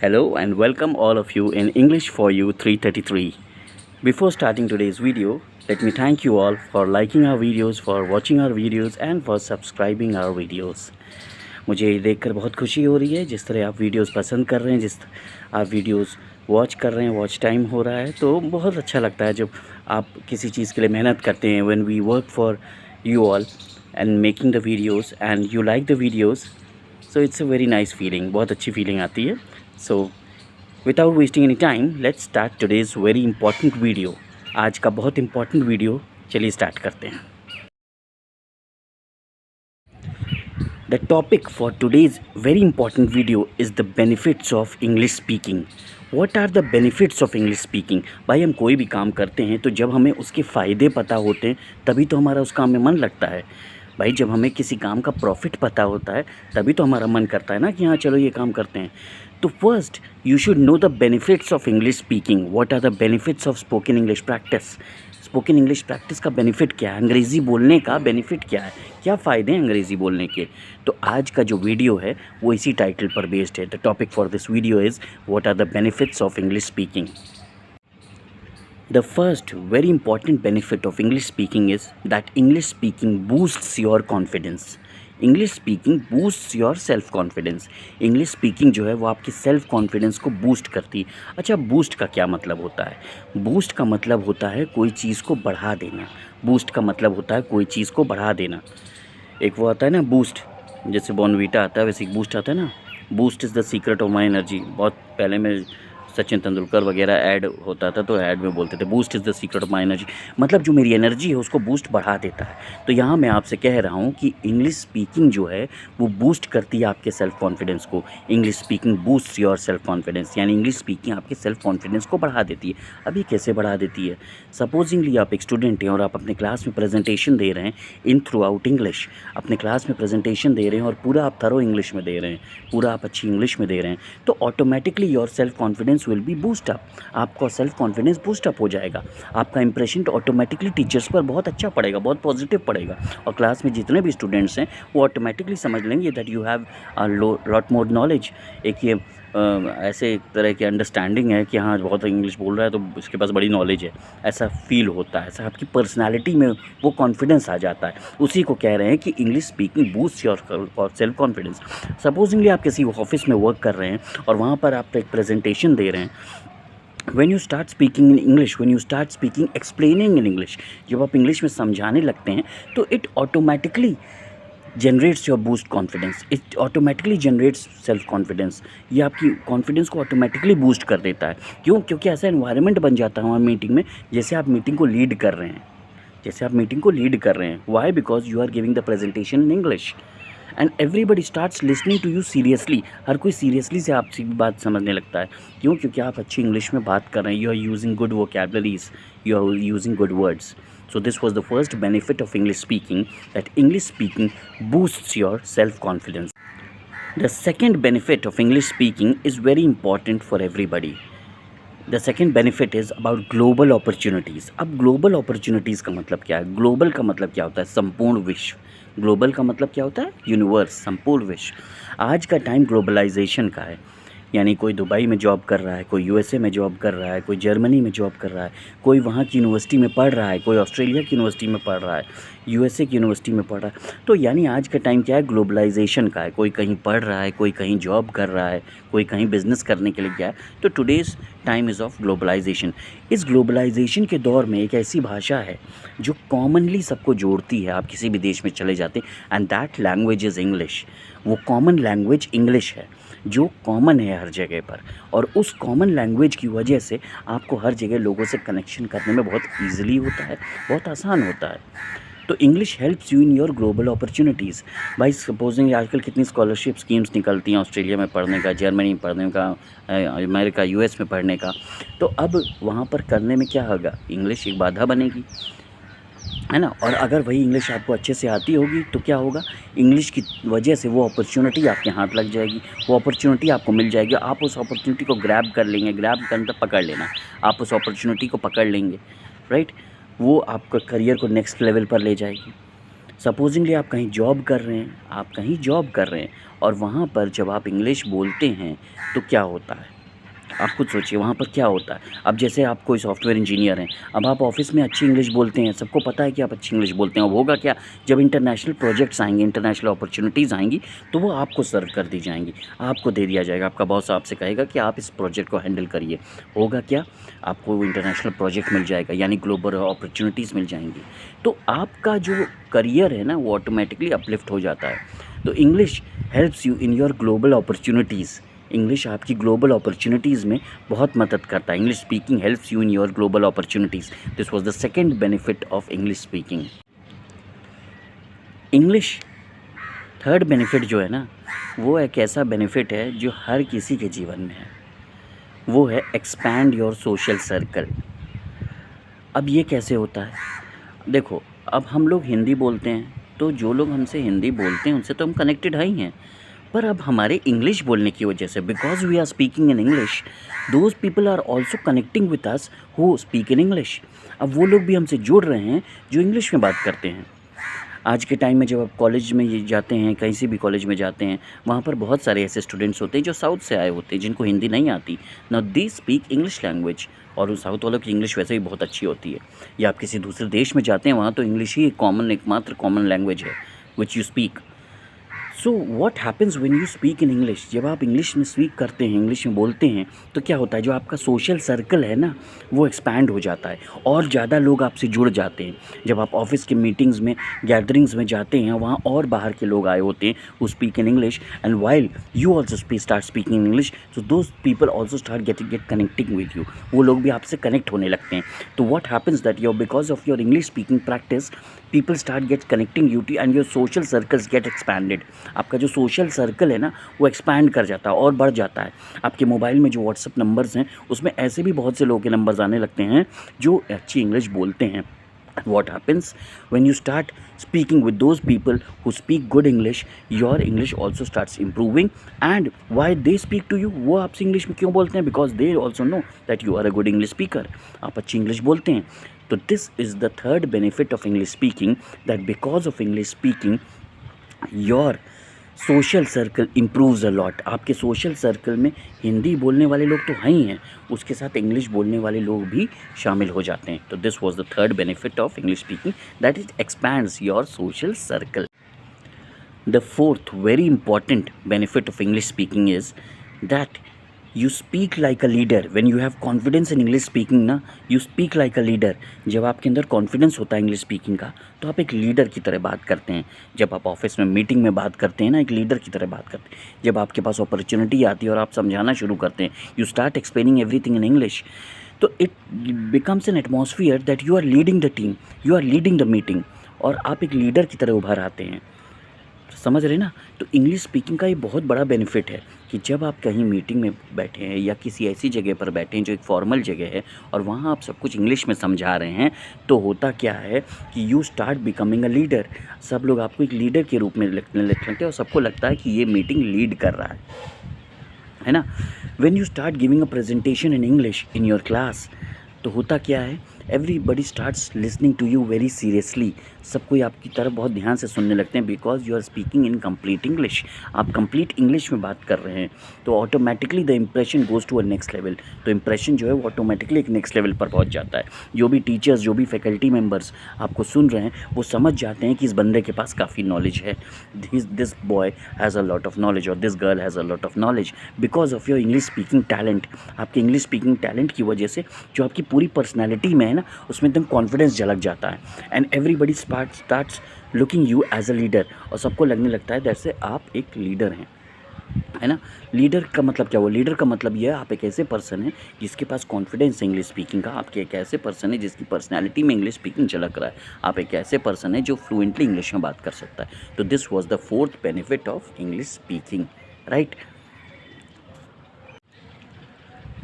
Hello and welcome all of you in English for You 333. Before starting today's video, let me thank you all for liking our videos, for watching our videos and for subscribing our videos. मुझे ये देखकर बहुत खुशी हो रही है जिस तरह आप वीडियोस पसंद कर रहे हैं, जिस आप वीडियोस वॉच कर रहे हैं, वॉच टाइम हो रहा है, तो बहुत अच्छा लगता है जब आप किसी चीज़ के लिए मेहनत करते हैं. When we work for you all and making the videos and you like the videos, so it's a very nice feeling. बहुत अच्छी फीलिंग आती है. So without wasting any time, let's start today's very important video. आज का बहुत important video चलिए start करते हैं. The topic for today's very important video is the benefits of English speaking. What are the benefits of English speaking? भाई हम कोई भी काम करते हैं तो जब हमें उसके फ़ायदे पता होते हैं तभी तो हमारा उस काम में मन लगता है. भाई जब हमें किसी काम का प्रॉफिट पता होता है तभी तो हमारा मन करता है ना कि हाँ चलो ये काम करते हैं. तो first you should know the benefits of English speaking. What are the benefits of spoken English practice. Spoken English practice का बेनिफिट क्या है, अंग्रेज़ी बोलने का बेनिफिट क्या है, क्या फ़ायदे हैं अंग्रेज़ी बोलने के. तो आज का जो वीडियो है वो इसी टाइटल पर बेस्ड है. The topic for this video is what are the benefits of English speaking. The first very important benefit of English speaking is that English speaking boosts your confidence. English speaking boosts your self confidence. English speaking जो है वो आपकी self confidence को boost करती है. अच्छा, boost का क्या मतलब होता है? boost का मतलब होता है कोई चीज़ को बढ़ा देना. boost का मतलब होता है कोई चीज़ को बढ़ा देना. एक वो आता है ना बूस्ट, जैसे बॉर्नवीटा आता है वैसे एक बूस्ट आता है ना. Boost is the secret of my energy. बहुत पहले में सचिन तेंदुलकर वगैरह ऐड होता था तो ऐड में बोलते थे boost is the secret of my energy. मतलब जो मेरी एनर्जी है उसको बूस्ट बढ़ा देता है. तो यहाँ मैं आपसे कह रहा हूँ कि इंग्लिश स्पीकिंग जो है वो बूस्ट करती है आपके सेल्फ कॉन्फिडेंस को. English speaking boost your self confidence, यानी इंग्लिश स्पीकिंग आपके सेल्फ कॉन्फिडेंस को बढ़ा देती है. अभी कैसे बढ़ा देती है? सपोजिंगली आप एक स्टूडेंट हैं और आप अपने क्लास में प्रेजेंटेशन दे रहे हैं इन थ्रू आउट इंग्लिश. अपने क्लास में प्रेजेंटेशन दे रहे हैं और पूरा आप थरो इंग्लिश में दे रहे हैं, पूरा आप अच्छी इंग्लिश में दे रहे हैं, तो automatically your self confidence will be boost up. आपका सेल्फ कॉन्फिडेंस बूस्ट अप हो जाएगा. आपका इंप्रेशन ऑटोमेटिकली टीचर्स पर बहुत अच्छा पड़ेगा, बहुत पॉजिटिव पड़ेगा. और क्लास में जितने भी स्टूडेंट्स हैं वो ऑटोमेटिकली समझ लेंगे that you have lot more knowledge. एक ये ऐसे एक तरह की अंडरस्टैंडिंग है कि हाँ बहुत इंग्लिश बोल रहा है तो इसके पास बड़ी नॉलेज है, ऐसा फील होता है. ऐसा आपकी पर्सनालिटी में वो कॉन्फिडेंस आ जाता है. उसी को कह रहे हैं कि English speaking boost your self confidence. Supposedly आप किसी ऑफिस में वर्क कर रहे हैं और वहाँ पर आप एक प्रेजेंटेशन दे रहे हैं. when you start speaking in English, when you start speaking explaining in English, जब आप इंग्लिश में समझाने लगते हैं तो it automatically generates your boost confidence. It automatically generates self confidence. ये आपकी कॉन्फिडेंस को ऑटोमेटिकली बूस्ट कर देता है. क्यों? क्योंकि ऐसा एनवायरनमेंट बन जाता है हमारी मीटिंग में जैसे आप मीटिंग को लीड कर रहे हैं, जैसे आप मीटिंग को लीड कर रहे हैं. Why? Because you are giving the presentation in English and everybody starts listening to you seriously. हर कोई सीरियसली से आपकी बात समझने लगता है. क्यों? क्योंकि आप अच्छी इंग्लिश में बात कर रहे हैं. You are using good vocabularies, you are using good words. So this was the first benefit of English speaking, that English speaking boosts your self-confidence. The second benefit of English speaking is very important for everybody. The second benefit is about global opportunities. अब global opportunities का मतलब क्या है? Global का मतलब क्या होता है? संपूर्ण विश्व. ग्लोबल का मतलब क्या होता है? यूनिवर्स, संपूर्ण विश्व. आज का टाइम ग्लोबलाइजेशन का है. यानी कोई दुबई में जॉब कर रहा है, कोई यूएसए में जॉब कर रहा है, कोई जर्मनी में जॉब कर रहा है, कोई वहाँ की यूनिवर्सिटी में पढ़ रहा है, कोई ऑस्ट्रेलिया की यूनिवर्सिटी में पढ़ रहा है, यूएसए की यूनिवर्सिटी में पढ़ रहा है. तो यानी आज का टाइम क्या है? ग्लोबलाइजेशन का है. कोई कहीं पढ़ रहा है, कोई कहीं जॉब कर रहा है, कोई कहीं बिजनेस करने के लिए गया है. तो today's time is of globalisation. इस ग्लोबलाइजेशन के दौर में एक ऐसी भाषा है जो कॉमनली सबको जोड़ती है. आप किसी भी देश में चले जाते हैं and that language is English. वो कॉमन लैंग्वेज इंग्लिश है जो कॉमन है हर जगह पर. और उस कॉमन लैंग्वेज की वजह से आपको हर जगह लोगों से कनेक्शन करने में बहुत ईजिली होता है, बहुत आसान होता है. तो English helps you in your global opportunities. भाई सपोजिंग आजकल कितनी स्कॉलरशिप स्कीम्स निकलती हैं ऑस्ट्रेलिया में पढ़ने का, जर्मनी में पढ़ने का, अमेरिका यूएस में पढ़ने का. तो अब वहाँ पर करने में क्या होगा? इंग्लिश एक बाधा बनेगी, है ना. और अगर वही इंग्लिश आपको अच्छे से आती होगी तो क्या होगा? इंग्लिश की वजह से वो अपॉर्चुनिटी आपके हाथ लग जाएगी, वो अपॉर्चुनिटी आपको मिल जाएगी. आप उस अपॉर्चुनिटी को ग्रैब कर लेंगे. ग्रैब का मतलब पकड़ लेना. आप उस अपॉर्चुनिटी को पकड़ लेंगे, राइट. वो आपका करियर को नेक्स्ट लेवल पर ले जाएगी. सपोजिंगली आप कहीं जॉब कर रहे हैं और वहाँ पर जब आप इंग्लिश बोलते हैं तो क्या होता है, आप खुद सोचिए वहाँ पर क्या होता है। अब जैसे आप कोई सॉफ्टवेयर इंजीनियर हैं, अब आप ऑफिस में अच्छी इंग्लिश बोलते हैं, सबको पता है कि आप अच्छी इंग्लिश बोलते हैं। अब होगा क्या, जब इंटरनेशनल प्रोजेक्ट्स आएंगे, इंटरनेशनल अपॉर्चुनिटीज़ आएंगी, तो वो आपको सर्व कर दी जाएंगी, आपको दे दिया जाएगा। आपका बॉस आपसे कहेगा कि आप इस प्रोजेक्ट को हैंडल करिए। होगा क्या, आपको इंटरनेशनल प्रोजेक्ट मिल जाएगा, यानी ग्लोबल अपॉर्चुनिटीज़ मिल जाएंगी। तो आपका जो करियर है ना, वो ऑटोमेटिकली अपलिफ्ट हो जाता है। तो English helps you in your global opportunities. English आपकी ग्लोबल अपॉर्चुनिटीज़ में बहुत मदद करता है। English speaking helps you in your global opportunities. This was the second benefit of English speaking. English third benefit जो है ना, वो एक ऐसा बेनिफिट है जो हर किसी के जीवन में है। वो है एक्सपैंड योर सोशल सर्कल। अब ये कैसे होता है, देखो, अब हम लोग हिंदी बोलते हैं, तो जो लोग हमसे हिंदी बोलते हैं उनसे तो हम कनेक्टेड है ही हैं। पर अब हमारे इंग्लिश बोलने की वजह से, because we are speaking in English, those people are also connecting with us who speak in English. अब वो लोग भी हमसे जुड़ रहे हैं जो इंग्लिश में बात करते हैं। आज के टाइम में जब आप कॉलेज में ये जाते हैं, कहीं से भी कॉलेज में जाते हैं, वहाँ पर बहुत सारे ऐसे स्टूडेंट्स होते हैं जो साउथ से आए होते हैं, जिनको हिंदी नहीं आती। Now they speak English language, और उन साउथ वालों की इंग्लिश वैसे भी बहुत अच्छी होती है। या आप किसी दूसरे देश में जाते हैं, वहाँ तो इंग्लिश ही एकमात्र कॉमन लैंग्वेज है which you speak. So what happens when you speak in English, जब आप इंग्लिश में स्पीक करते हैं, इंग्लिश में बोलते हैं, तो क्या होता है, जो आपका सोशल सर्कल है ना, वो एक्सपैंड हो जाता है और ज़्यादा लोग आपसे जुड़ जाते हैं। जब आप ऑफिस के मीटिंग्स में, गैदरिंग्स में जाते हैं, वहाँ और बाहर के लोग आए होते हैं who speak in English, and while you also start speaking in English, so those people also start get connecting with you. वो लोग भी आपसे कनेक्ट होने लगते हैं। तो what happens that your because of your English speaking practice, people start get connecting you too, and your social circles get expanded. आपका जो सोशल सर्कल है ना, वो एक्सपैंड कर जाता है और बढ़ जाता है। आपके मोबाइल में जो व्हाट्सअप नंबर्स हैं, उसमें ऐसे भी बहुत से लोगों के नंबर्स आने लगते हैं जो अच्छी इंग्लिश बोलते हैं। What happens when you start speaking with those people who speak good English, your English also starts improving, and why they speak to you, वो आपसे इंग्लिश में क्यों बोलते हैं, because they also know that you are a good English speaker, आप अच्छी English बोलते हैं। तो this is the third benefit of English speaking, that because of English speaking your social circle improves a lot. आपके social circle में हिंदी बोलने वाले लोग तो हैं ही हैं, उसके साथ इंग्लिश बोलने वाले लोग भी शामिल हो जाते हैं। तो this was the third benefit of English speaking, that is expands your social circle. The fourth very important benefit of English speaking is that you speak like a leader. When you have confidence in English speaking ना, you speak like a leader. जब आपके अंदर confidence होता है English speaking का, तो आप एक लीडर की तरह बात करते हैं। जब आप ऑफिस में मीटिंग में बात करते हैं ना, एक लीडर की तरह बात करते हैं। जब आपके पास अपॉर्चुनिटी आती है और आप समझाना शुरू करते हैं, you start explaining everything in English, तो it becomes an atmosphere that you are leading the team, you are leading the meeting, और आप एक लीडर की तरह उभर आते हैं। समझ रहे ना। तो इंग्लिश स्पीकिंग का ये बहुत बड़ा बेनिफिट है कि जब आप कहीं मीटिंग में बैठे हैं या किसी ऐसी जगह पर बैठे हैं जो एक फॉर्मल जगह है, और वहाँ आप सब कुछ इंग्लिश में समझा रहे हैं, तो होता क्या है कि you start becoming a leader. सब लोग आपको एक लीडर के रूप में लगने लगते हैं और सबको लगता है कि ये मीटिंग लीड कर रहा है ना। When you start giving a presentation in English in your class, तो होता क्या है, everybody starts listening to you very seriously. सब कोई आपकी तरफ बहुत ध्यान से सुनने लगते हैं, because you are speaking in complete English. आप कंप्लीट इंग्लिश में बात कर रहे हैं, तो automatically the impression goes to a next level. तो इम्प्रेशन जो है वो ऑटोमेटिकली एक नेक्स्ट लेवल पर पहुंच जाता है। जो भी टीचर्स, जो भी फैकल्टी मेंबर्स आपको सुन रहे हैं, वो समझ जाते हैं कि इस बंदे के पास काफ़ी नॉलेज है, this boy has a lot of knowledge और this girl has a lot of knowledge because of your English speaking talent. आपके इंग्लिश स्पीकिंग टैलेंट की वजह से जो आपकी पूरी पर्सनैलिटी में है ना, उसमें एकदम कॉन्फिडेंस झलक जाता है, and everybody starts looking you as a leader, और सबको लगने लगता है जैसे आप एक लीडर हैं, है ना। लीडर का मतलब क्या हुआ, लीडर का मतलब यह है आप एक ऐसे पर्सन हैं जिसके पास कॉन्फिडेंस है इंग्लिश स्पीकिंग का। आपके एक ऐसे पर्सन है जिसकी पर्सनैलिटी में इंग्लिश स्पीकिंग झलक रहा है। आप एक ऐसे पर्सन है जो फ्लुएंटली इंग्लिश में बात कर सकता है। तो this was the fourth benefit of English speaking, right.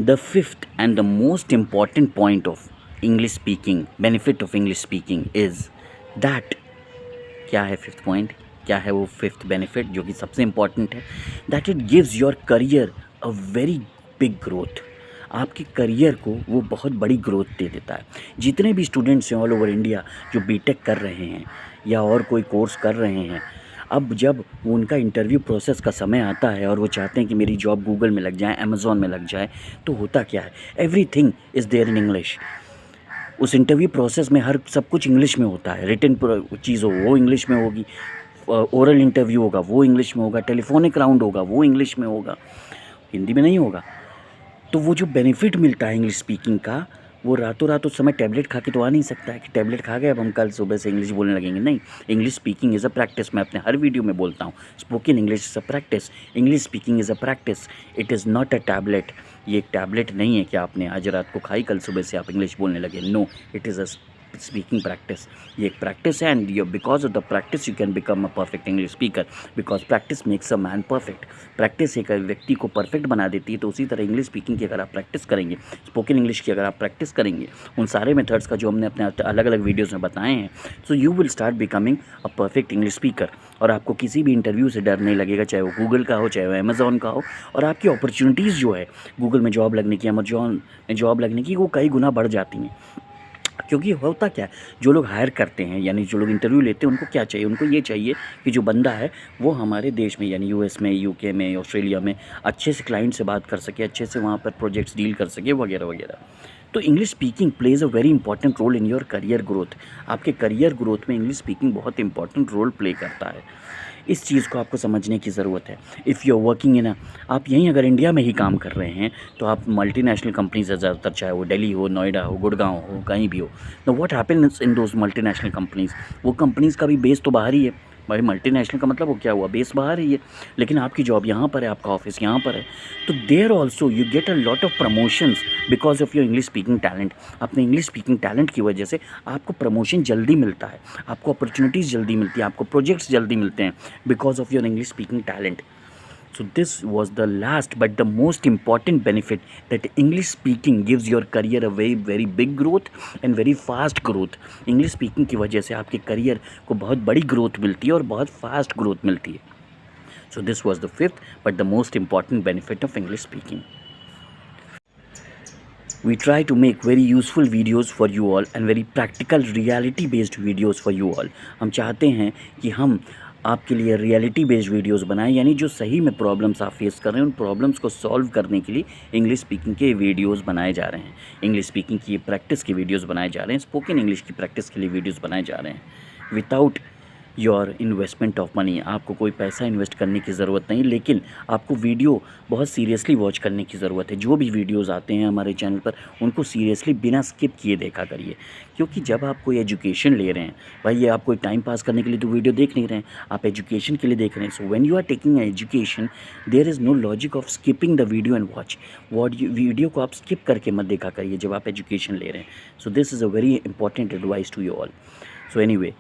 The fifth and the most important point of English speaking, benefit of English speaking is that, क्या है फिफ्थ पॉइंट, क्या है वो फिफ्थ बेनिफिट जो कि सबसे इम्पॉर्टेंट है, that it gives your career a very big growth. आपके करियर को वो बहुत बड़ी ग्रोथ दे देता है। जितने भी स्टूडेंट्स हैं ऑल ओवर इंडिया जो बीटेक कर रहे हैं या और कोई कोर्स कर रहे हैं, अब जब वो उनका इंटरव्यू प्रोसेस का समय आता है और वो चाहते हैं कि मेरी जॉब गूगल में लग जाए, अमेज़ॉन में लग जाए, तो होता क्या है, everything is there in English. उस इंटरव्यू प्रोसेस में हर सब कुछ इंग्लिश में होता है। रिटन चीज़ हो वो इंग्लिश में होगी, ओरल इंटरव्यू होगा वो इंग्लिश में होगा, टेलीफोनिक राउंड होगा वो इंग्लिश में होगा, हिंदी में नहीं होगा। तो वो जो बेनिफिट मिलता है इंग्लिश स्पीकिंग का, वो रातों रात उस समय टैबलेट खा के तो आ नहीं सकता है कि टैबलेट खा गए अब हम कल सुबह से इंग्लिश बोलने लगेंगे। नहीं, English speaking is a practice. मैं अपने हर वीडियो में बोलता हूँ, spoken English is a practice, English speaking is a practice, it is not a tablet. ये एक टैबलेट नहीं है कि आपने आज रात को खाई कल सुबह से आप इंग्लिश बोलने लगे। No, it is a speaking practice. ये एक प्रैक्टिस है and you because of the practice you can become a perfect English speaker, because practice makes a man perfect. Practice एक व्यक्ति को परफेक्ट बना देती है। तो उसी तरह इंग्लिश स्पीकिंग की अगर आप प्रैक्टिस करेंगे, स्पोकन इंग्लिश की अगर आप प्रैक्टिस करेंगे, उन सारे मेथड्स का जो हमने अपने अलग अलग वीडियोज़ में बताए हैं, so you will start becoming a perfect English speaker. और आपको किसी भी इंटरव्यू से डर नहीं लगेगा, चाहे वो गूगल का हो, चाहे वो अमेज़ॉन का हो। और आपकी अपॉर्चुनिटीज़ जो है गूगल में जॉब लगने की, अमेज़ॉन में जॉब लगने की, वो कई गुना बढ़ जाती हैं। क्योंकि होता क्या है, जो लोग हायर करते हैं यानी जो लोग इंटरव्यू लेते हैं, उनको क्या चाहिए, उनको ये चाहिए कि जो बंदा है वो हमारे देश में यानी यूएस में, यूके में, ऑस्ट्रेलिया में अच्छे से क्लाइंट से बात कर सके, अच्छे से वहाँ पर प्रोजेक्ट्स डील कर सके वगैरह वगैरह। तो English speaking plays a very important role in your career growth. आपके करियर ग्रोथ में इंग्लिश स्पीकिंग बहुत इंपॉर्टेंट रोल प्ले करता है। इस चीज़ को आपको समझने की ज़रूरत है। If you are working in आप यहीं अगर इंडिया में ही काम कर रहे हैं तो आप मल्टीनेशनल कंपनीज है ज़्यादातर, चाहे वो दिल्ली हो, नोएडा हो, गुड़गांव हो, कहीं भी हो। तो what happens in those multinational companies, वो कंपनीज़ का भी बेस तो बाहर ही है। भाई मल्टीनेशनल का मतलब वो क्या हुआ, बेस बाहर ही है, लेकिन आपकी जॉब यहाँ पर है, आपका ऑफिस यहाँ पर है। तो there also you get a lot of promotions because of your English speaking talent. अपने इंग्लिश स्पीकिंग टैलेंट की वजह से आपको प्रमोशन जल्दी मिलता है, आपको अपॉर्चुनिटीज़ जल्दी मिलती है, आपको प्रोजेक्ट्स जल्दी मिलते हैं because of your English speaking talent. So this was the last but the most important benefit that English speaking gives your career a very very big growth and very fast growth. English speaking की वजह से आपके career को बहुत बड़ी growth मिलती है और बहुत फास्ट ग्रोथ मिलती है. So this was the fifth but the most important benefit of English speaking. We try to make very useful videos for you all and very practical reality based videos for you all. हम चाहते हैं कि हम आपके लिए reality based videos बनाएं, यानी जो सही में प्रॉब्लम्स आप फेस कर रहे हैं उन प्रॉब्लम्स को सॉल्व करने के लिए इंग्लिश स्पीकिंग के वीडियोस बनाए जा रहे हैं, इंग्लिश स्पीकिंग की प्रैक्टिस के वीडियोस बनाए जा रहे हैं, स्पोकन इंग्लिश की प्रैक्टिस के लिए वीडियोस बनाए जा रहे हैं without your investment of money. आपको कोई पैसा इन्वेस्ट करने की ज़रूरत नहीं, लेकिन आपको वीडियो बहुत सीरियसली वॉच करने की ज़रूरत है। जो भी वीडियोस आते हैं हमारे चैनल पर उनको सीरियसली बिना स्किप किए देखा करिए, क्योंकि जब आप कोई एजुकेशन ले रहे हैं, भाई ये आप कोई टाइम पास करने के लिए तो वीडियो देख नहीं रहे हैं, आप एजुकेशन के लिए देख रहे हैं। So when you are taking education there is no logic of skipping the video and watch video को आप स्किप करके मत देखा करिए जब आप एजुकेशन ले रहे हैं। So this is a very important advice to you all. So anyway,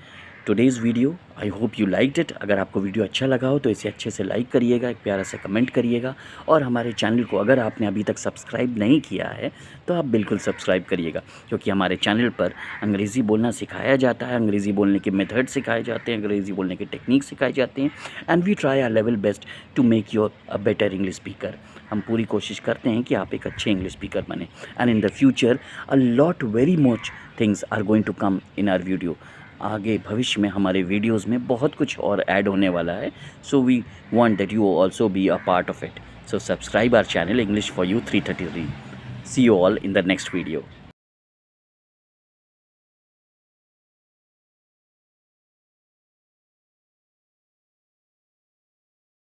today's video I hope you liked it. अगर आपको वीडियो अच्छा लगा हो तो इसे अच्छे से लाइक करिएगा, एक प्यारा सा कमेंट करिएगा, और हमारे चैनल को अगर आपने अभी तक सब्सक्राइब नहीं किया है तो आप बिल्कुल सब्सक्राइब करिएगा, क्योंकि हमारे चैनल पर अंग्रेज़ी बोलना सिखाया जाता है, अंग्रेज़ी बोलने के मेथड सिखाए जाते हैं, अंग्रेज़ी बोलने के टेक्निक सिखाए जाते हैं, and we try our level best to make you a better English speaker. हम पूरी कोशिश करते हैं कि आप एक अच्छे इंग्लिश स्पीकर बने, and in the future a lot very much things are going to come in our video. आगे भविष्य में हमारे वीडियोस में बहुत कुछ और ऐड होने वाला है। So we want that you also be a part of it. So subscribe our channel English for you 333। See you all in the next video.